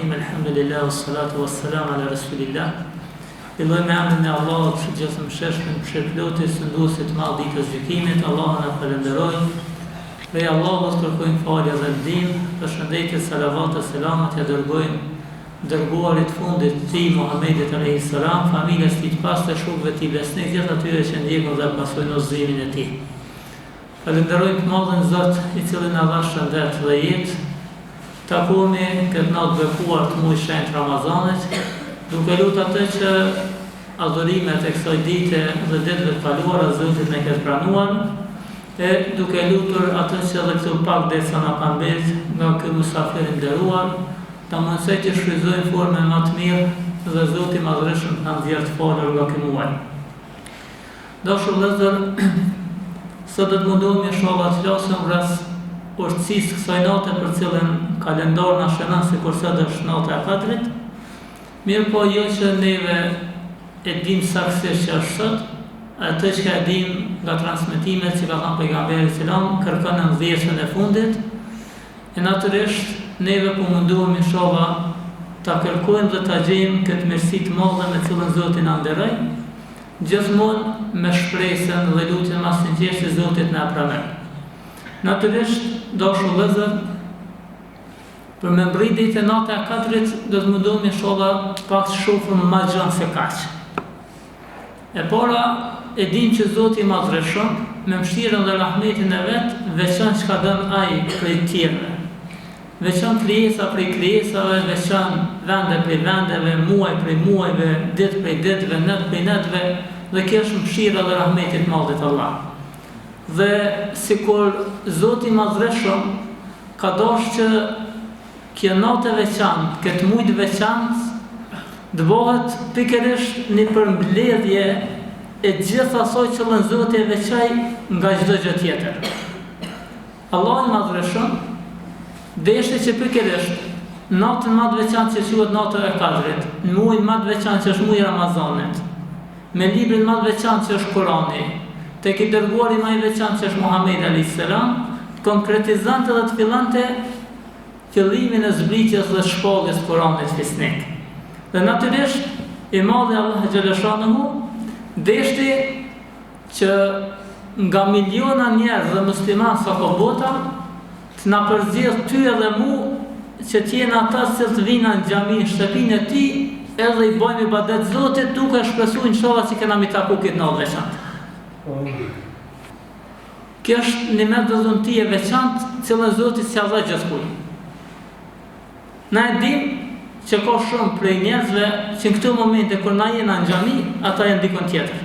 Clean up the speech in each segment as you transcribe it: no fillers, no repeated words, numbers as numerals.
Bismillahirrahmanirrahim. Alhamdulillah wassalatu wassalamu ala rasulillah. Fillojmë me emrin e Allahut, që gjithëmshëshëm, përshëplotës, sunduesit të madh ditës gjykimit. Allahun e falenderojmë. Prej Allahut kërkojmë falje dhe ndihmë. Përshëndetje, salavat e selamat ja dërgojmë dërguarit fundit të tij Muhamedit alayhis salam, familjes tij të pastë, shokëve të tij besnik, gjithë atyre që ndjekën dhe pasojnë udhëzimin e tij. Falenderojmë të madhin Zot, i cili na dha shëndet dhe jetë. Takohemi këtë natë bekuar të muajit shenjtë Ramazanit, duke lutur atë që adhurimet e kësaj dite dhe ditëve të kaluara Zoti na këtë pranuar, e duke lutur atë që edhe këtu pak derisa na ka mbetë nga ky musafir i nderuar, ta mësoj të shfrytëzojmë formën më të mirë dhe Zoti i Madhërisht na nxjerr të falur nga ky muaj. Dashur vëllezër, sot do të mundohemi inshallah të flasim rreth urtësisë kësaj nate për cilën kalendar na shënon se kurse është nata e Kadrit. Mirë po jo që neve e dim saktësisht që është sot, atë që e dim nga transmetimet që ka thënë pejgamberi selam, kërkon në 10-ën e fundit, e natyrisht neve po mundohemi inshallah ta kërkojmë dhe ta gjejmë këtë mirësi të madhe me cilën Zoti na nderoj, gjithmonë me shpresën dhe lutjen më sinqertë që Zoti na pranon. Natyrisht, dashur vëllezër, për me mbrit ditën e natës e Kadrit do të mundohemi inshallah pak të shohim më gjatë se kaq. E para e dim që Zoti i Madhërisht me mëshirën dhe rahmetin e vet veçan çka don ai prej tjerëve. Veçan krijesa prej krijesave, veçan vende prej vendeve, muaj prej muajve, ditë prej ditëve, natë prej natëve, dhe kjo është mëshira dhe rahmeti i Madhit Allah. Dhe sikur Zoti i Madhërisht ka dashur që kjo natë e veçantë, këtë muaj të veçantë, të bëhet pikërisht një përmbledhje e gjithë asaj që Zoti e veçaj nga çdo gjë tjetër. Allahu i Madhërisht deshte që pikërisht natën më të veçantë që quhet nata e Kadrit, në muajin më të veçantë që është muaji i Ramazanit, me librin më të veçantë që është Kurani, tek i dërguari më i veçantë që është Muhamedi alayhis salam, konkretizante dhe të fillante fillimin e zbritjes dhe shpalljes të Kuranit fisnik. Dhe natyrisht i madhi Allah xhaleshanuhu deshti që nga miliona njerëz dhe musliman sa po bota të na përzgjedh ty edhe mu që t'jena ata që të vinë në xhami në shtëpinë e tij edhe i bëjmë ibadet Zotit duke shpresuar inshallah që kena mi taku këtë natë veçantë. Kjo është një medhëzunti e veçantë cilën Zoti s'ia dha gjithkujt. Na e dim që ka shumë prej njerëzve që në këto momente kur na jena në xhami, ata janë dikon tjetër.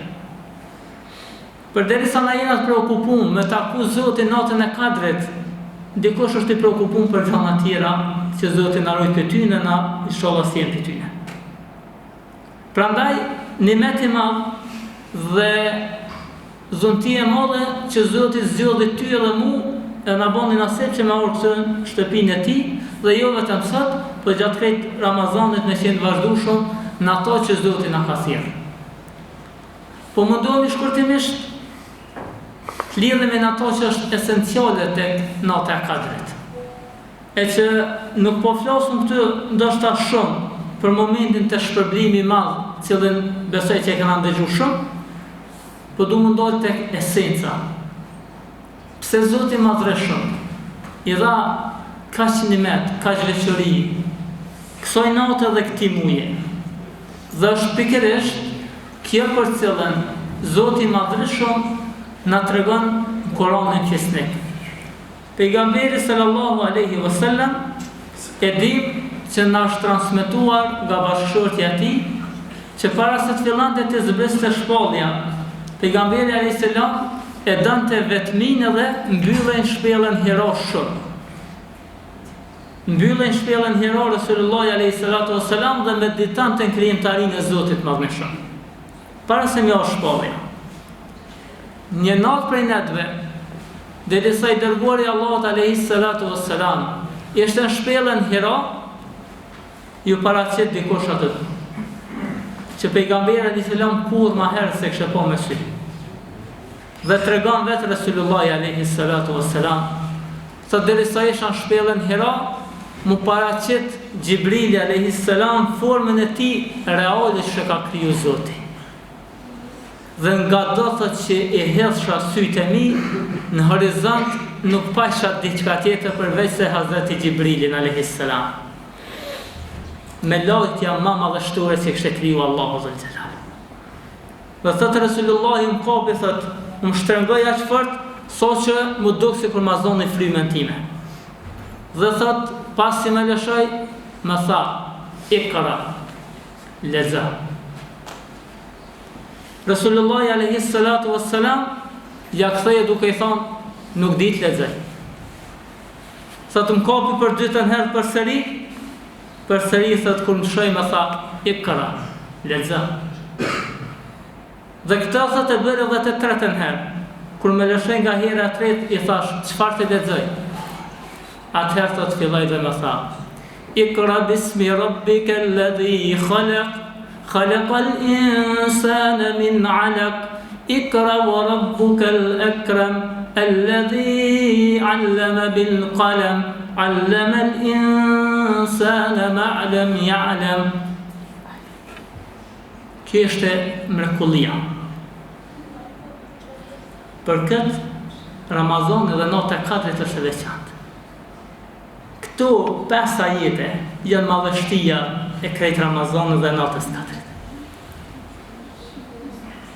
Përderisa na jena të preokupuar me taku Zotin natën e Kadrit, dikush është i preokupuar për gjëra të tjera që Zoti na ruaj për tyne, na inshallah sien për tyne. Prandaj nimet i madh dhe zonti e madhe që Zoti zgjodhi ty edhe mu e na bën nasip që me orë shtëpinë e tij dhe jo vetëm sot, por gjatë krejt Ramazanit me qenë vazhdueshëm në ato që Zoti na ka thirrë. Po mundohemi shkurtimisht të lidhemi në ato që është esenciale tek nata e Kadrit. E që nuk po flasim këtu ndoshta shumë për momentin të shpërblimi i madh, cilën besoj që e kanë ndëgjuar shumë, po du mundohet tek esenca. Pse Zoti i Madhërisht i dha kaq nimet, kaq veçori kësaj natë dhe këtij muaji. Dhe është pikërisht kjo për cilën Zoti i Madhërisht na tregon në Kur'anin fisnik. Pejgamberi sallallahu alaihi wasallam e dim që na është transmetuar nga bashkëshortja e tij që para se të fillante të zbriste shpallja, pejgamberi alayhis salam e dante vetminë dhe mbyllen shpellën Hira shumë. Mbyllen shpellën Hira Resulullah alayhis salatu wassalam dhe meditante në krijimtarinë e Zotit Madhërisht. Para se më është shpallja. Një natë prej natëve, derisa i dërguari Allahut alayhis salatu wassalam ishte në shpellën Hira, ju paraqet dikush atë që pejgamberi alayhis salam kur më herë se kishte pa me sy. Dhe tregon vetë Resulullah alayhis salatu wassalam, sa derisa isha në shpellën Hira, mu paraqet Gjibrili a.s. formën e tij reale që ka kriju Zoti. Dhe nga do thot që e hedhsha sytë e mi, në horizont nuk pasha diçka tjetër përveç se Hazreti Gjibrilin a.s. Me lojtja ma madhështore që kështë kriju Allahu Zot Xhelal. Dhe thot Resulullah më kapi, thot, më shtrëngoj aq fort, so që më duk si kur ma zoni frymën time. Dhe thot, pas si me lëshoj, më tha, ikra, lexo. Resulullah a.s. ja ktheje duke i thonë, nuk di të lexoj. Thot më kapi për dytën herë përsëri thot kur më shoj më tha, ikra, lexo. Dhe këtë thot e bërë edhe të tretën herë. Kur më lëshoj nga hera e tretë, i thash, çfarë të lexoj? Atëherë thot filloi dhe më tha, ikra bismi rabbika alladhi khalaq, khalaqal insana min 'alaq, ikra wa rabbukal akram, alladhi 'allama bil qalam, 'allama al insana ma lam ya'lam. Kjo është mrekullia. Për këtë, Ramazan edhe nota e 4 është e veçantë. Këto 5 ajete janë madhështia e krejt Ramazan dhe natës 4.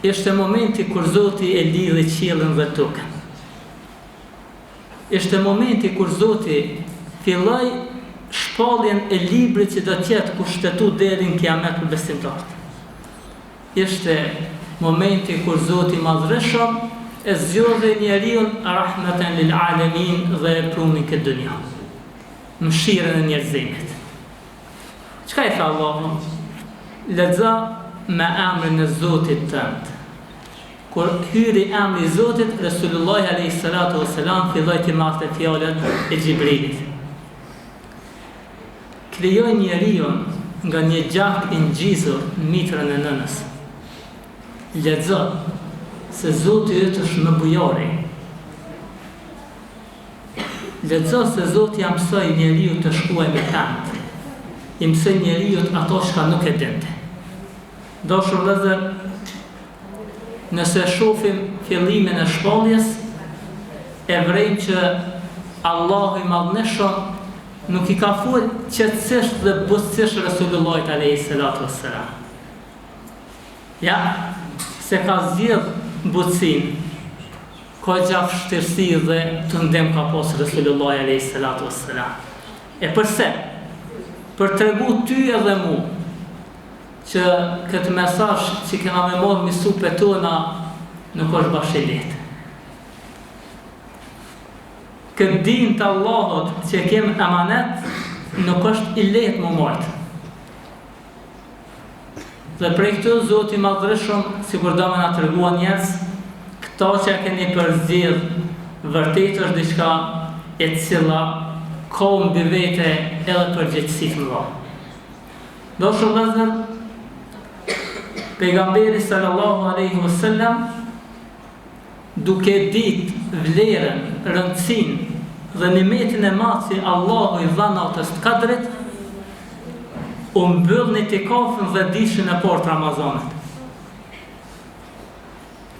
Ishte momenti kur Zoti e lidhi qiellin dhe tokën. Ishte momenti kur Zoti filloi shpalljen e librit që do të jetë kushtetu deri në kiamet për besimtarët. Ishte momenti kur Zoti madhëreshëm e zgjodhi njeriun rahmeten lil alamin dhe e pruni këtë dunja, mëshirën e njerëzimit. Çka i tha Allahu? Lexo me emrin e Zotit tënd. Kur hyri emri i Zotit, Resulullah a.s. filloi të marrte fjalën e Gjibrilit. Krijoi njeriun nga një gjak i ngjizur në mitrën e nënës. Lexo se Zoti yt është më bujari. Lexo se Zoti ja mësoi njeriu të shkruaj me kënd. I mësoi njeriu ato që nuk e dinte. Dashur vëllezër, nëse shohim fillimin e shpalljes, e vrejmë që Allahu i Madhëneshëm nuk i ka fol qetësisht dhe butësisht Resulullahit a.s. Ja, se ka zgjedh butësin, ka gjaf shtërsi dhe të ndem ka posë Resulullahi a.s. E përse? Për të regu ty edhe mu, që këtë mesazh që kena me morë misupe tona nuk është bashkë e lehtë. Këtë din të Allahut që kem emanet nuk është i lehtë më marrë. Dhe prej këtu Zoti i Madhëreshëm, sikur do më na tregua njerëz, këto që keni përzgjedh vërtet është diçka e cila ka mbi vete edhe përgjegjësi të mëdha. Dashur vëllezër, pejgamberi sallallahu alaihi wasallam, duke ditë vlerën, rëndësinë dhe nimetin e madh që Allahu i dha natës të Kadrit, u mbyll në itikafën dhe ditën e parë të Ramazanit.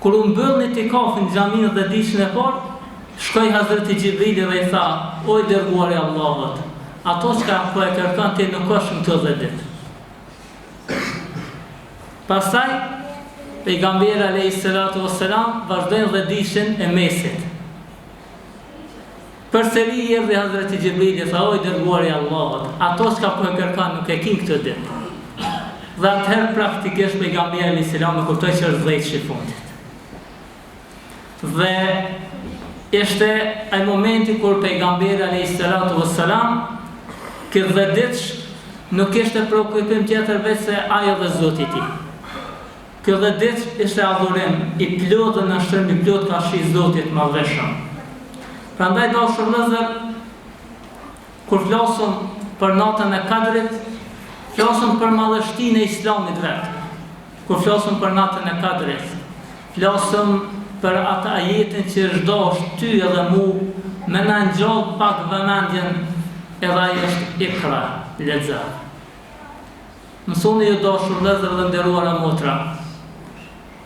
Kur u mbyll në itikafën në xhaminë dhe ditën e parë, shkoi Hazreti Gjibrili dhe i tha: "O i dërguari i Allahut, ato që po e kërkon ti nuk është në këtë ditë." Pastaj pejgamberi alayhis salam vazhdoi dhe ditën e mesit. Përsëri erdhi Hazreti Gjibrili, tha: "O i dërguari i Allahut, ato që po e kërkon nuk e kin këtë ditë." Dhe atëherë praktikisht pejgamberi alayhis salam e kuptoi që është dhjetë i fundit. Dhe ishte ai momenti kur pejgamberi alayhis salam këtë dhe ditësh nuk ishte preokupim tjetër veç se ajo dhe Zoti i tij. Kjo dhe ditë ishte adhurim i plot dhe në shtërm i plot ka shi Zotit Madhëshëm. Prandaj dashur vëllezër, kur flasëm për natën e Kadrit, flasëm për madhështinë e Islamit vetë. Kur flasëm për natën e Kadrit, flasëm për atë ajetin që është dashur ty edhe mu, me na ngjall pak vëmendjen edhe ai është ikra, lexo. Mësoni ju dashur vëllezër dhe nderuara motra.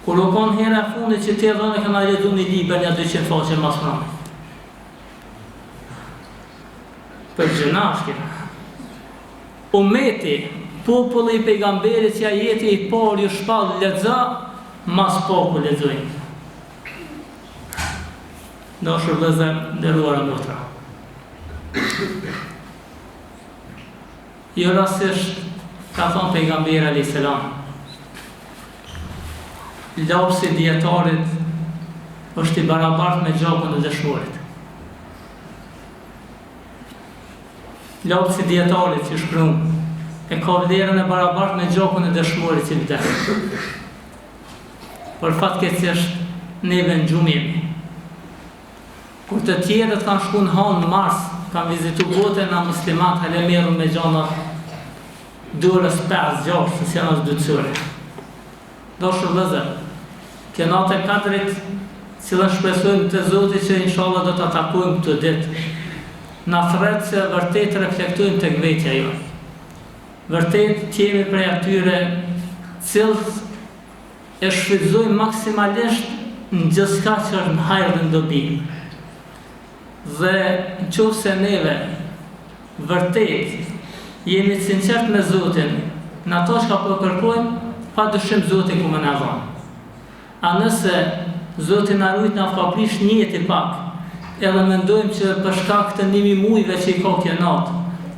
Kur u kon hera e fundit që ti dhënë kanë lexuar një libër ja 200 faqe mas pranë. Për gjënash kena. Ummeti, populli I pejgamberit që ajeti I parë ju shpall lexo, mas poku lexojnë. Dashur vëllezër, nderuara motra. Jo rastisht ka thonë pejgamberi alayhis salam, lapsi dietarit është I barabartë me gjakun e dëshmorit. Lapsi dietarit që shkruan e ka vlerën e barabartë me gjakun e dëshmorit që vdes. Por fatkeqësisht neve në gjumë jemi. Kur të tjerët kanë shku në hanë në Mars, kanë vizitu botën na muslimat hale merrun me gjana durës 5-6, se janë as dytësore. Dashur vëllezër, kjo natë e katërit, cilën shpresojmë te Zoti që inshallah do ta takojmë këtë ditë, na thret se vërtet reflektojmë tek vetja jonë. Vërtet jemi prej atyre cilët e shfrytëzojmë maksimalisht në gjithçka që është në hajër dhe në dobi. Dhe nëse neve vërtet jemi sinqert me Zotin në ato që po kërkojmë, padyshim Zoti ku më na dhon. A nëse Zoti na rujt na afroprish një jetë pak, edhe mendojmë që për shkak të 1000 muajve që I ka kjo natë,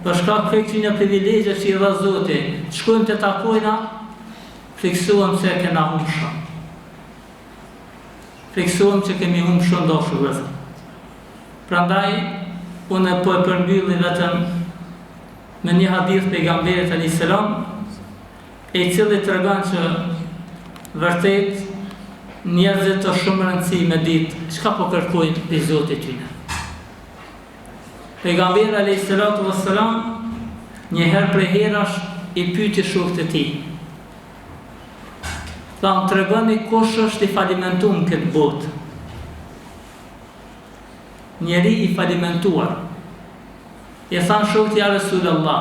për shkak të këtyre privilegje që I dha Zoti, shkojmë të takojna, friksohem se kena humbur shumë. Friksohem që kemi humbur shumë dashur vëllezër. Prandaj, unë po e përmbylli vetëm me një hadith pejgamberit alayhis salam, I cili tregon që vërtet njerëzit të shumë rëndësi me ditë çka po kërkojnë prej Zotit tyne. Pejgamberi alayhis salam një herë prej herash I pyeti shokët e tij. Thamë tregoni kush është I falimentuar në këtë botë. Njeri I falimentuar. I thanë shokët ja Resulullah,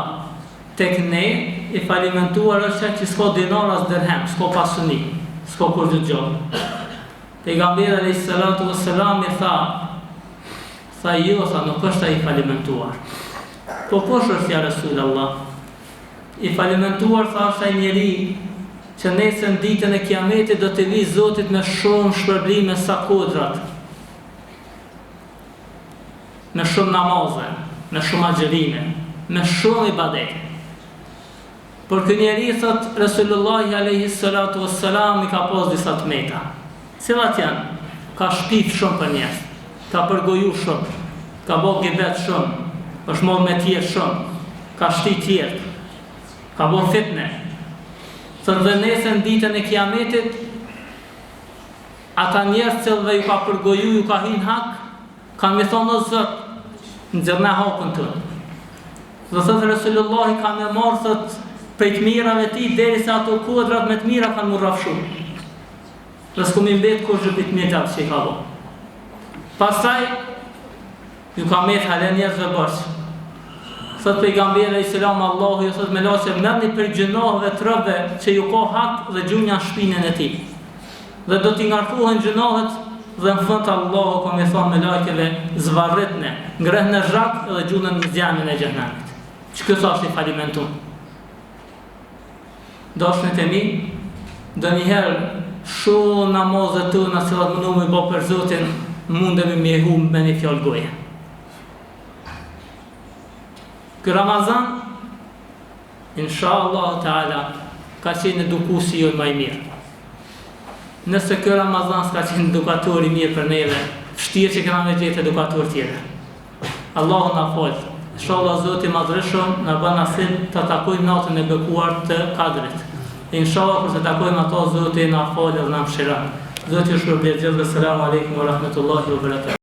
tek ne I falimentuar është që s'ka dinar as dirhem, s'ka pasuni, s'ka kur të gjallë. Pejgamberi alayhis salam I tha jo, nuk është ai I falimentuar. Po kush është ja Resulullah? I falimentuar është ai njeri që nesër ditën e kiametit do të vijë Zotit me shumë shpërblime sa kodrat, me shumë namaze, me shumë agjerime, me shumë ibadet. Por kë njeri thot Resulullahi alayhis salam I ka pas disa të meta. Cilat janë? Ka shpif shumë për njerëz, ka përgoju shumë, ka bo gibet shumë, është morë me tjerë shumë, ka shti tjerë, ka bo fitne. Thot dhe nesër ditën e kiametit, ata njerëz cilëve ju ka përgoju, ju ka hin hak, kanë me thonë o Zot, nxjerrna hakun tonë. Dhe thot Resulullahi ka me marrë thot prej të mirave ti, derisa ato kodrat me të mira kanë mu rrafshu. Dhe s'ku mi mbet kur zhëpit mirëgjat që I ka bo. Pastaj, ju ka met hale njerëzve bërsh. Thot pejgamberi alayhis salam Allahu ju thot me lashe merrni për gjinohëve të rëve që ju ka hak dhe gjunja shpinën e ti. Dhe do t'i ngarkohen gjinohët dhe në fund Allahu kom I thonë me lajkeve zvarritne, ngreh në zhak dhe gjunën në zjamin e xhenemit. Që kësa është I falimentuar. Dashnit e mi, do njëherë shumë namazet tona që cilat mundu me bë për Zotin, mundemi me humb me një fjalë goje. Ky Ramazan, inshallah taala, ka qenë edukuesi jo më I mirë. Nëse ky Ramazan s'ka qenë edukator I mirë për neve, vështirë që kena me gjetë edukator tjetër. Allahu na fal. Inshallah Zoti madhreshëm na bën nasib të takojmë natën e bekuar të Kadrit. Inshallah kur të takojmë ato Zoti na fal dhe na mëshiron. Zoti ju shpërblet gjithë. Selamun alejkum wa rahmetullahi wa barakatuh.